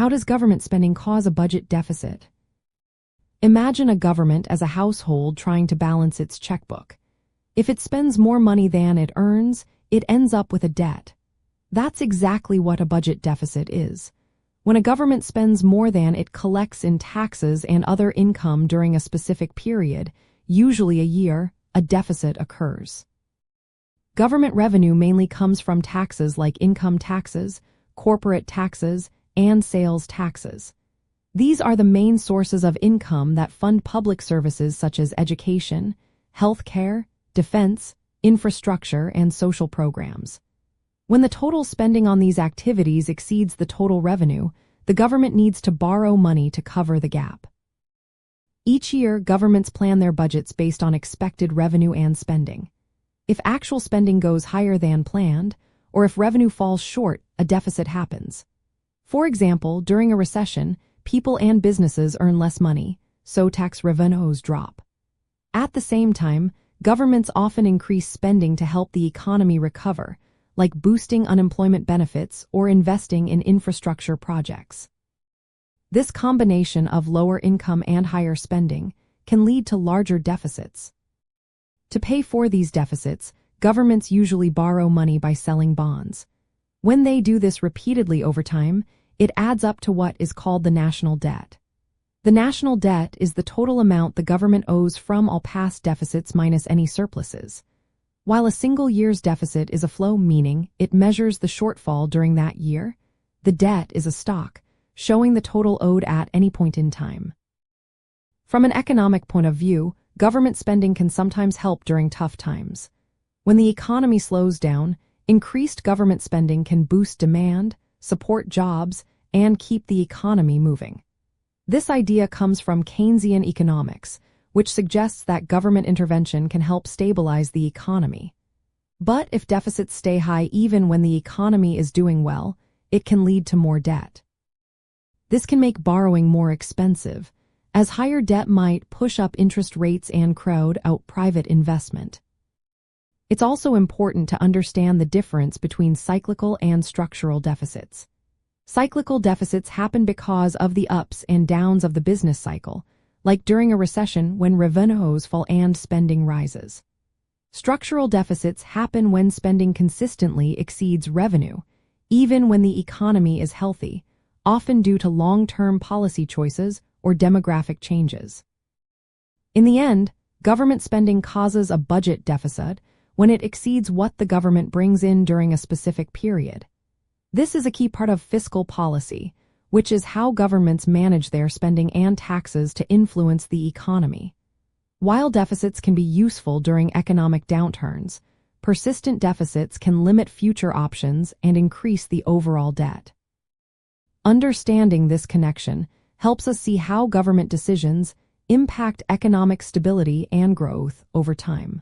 How does government spending cause a budget deficit? Imagine a government as a household trying to balance its checkbook. If it spends more money than it earns, it ends up with a debt. That's exactly what a budget deficit is. When a government spends more than it collects in taxes and other income during a specific period, usually a year, a deficit occurs. Government revenue mainly comes from taxes like income taxes, corporate taxes, and sales taxes. These are the main sources of income that fund public services such as education, healthcare, defense, infrastructure, and social programs. When the total spending on these activities exceeds the total revenue, the government needs to borrow money to cover the gap. Each year, governments plan their budgets based on expected revenue and spending. If actual spending goes higher than planned, or if revenue falls short, a deficit happens. For example, during a recession, people and businesses earn less money, so tax revenues drop. At the same time, governments often increase spending to help the economy recover, like boosting unemployment benefits or investing in infrastructure projects. This combination of lower income and higher spending can lead to larger deficits. To pay for these deficits, governments usually borrow money by selling bonds. When they do this repeatedly over time, it adds up to what is called the national debt. The national debt is the total amount the government owes from all past deficits minus any surpluses. While a single year's deficit is a flow, meaning it measures the shortfall during that year, the debt is a stock, showing the total owed at any point in time. From an economic point of view, government spending can sometimes help during tough times. When the economy slows down, increased government spending can boost demand, support jobs, and keep the economy moving. This idea comes from Keynesian economics, which suggests that government intervention can help stabilize the economy. But if deficits stay high even when the economy is doing well, it can lead to more debt. This can make borrowing more expensive, as higher debt might push up interest rates and crowd out private investment. It's also important to understand the difference between cyclical and structural deficits. Cyclical deficits happen because of the ups and downs of the business cycle, like during a recession when revenues fall and spending rises. Structural deficits happen when spending consistently exceeds revenue, even when the economy is healthy, often due to long-term policy choices or demographic changes. In the end, government spending causes a budget deficit when it exceeds what the government brings in during a specific period. This is a key part of fiscal policy, which is how governments manage their spending and taxes to influence the economy. While deficits can be useful during economic downturns, persistent deficits can limit future options and increase the overall debt. Understanding this connection helps us see how government decisions impact economic stability and growth over time.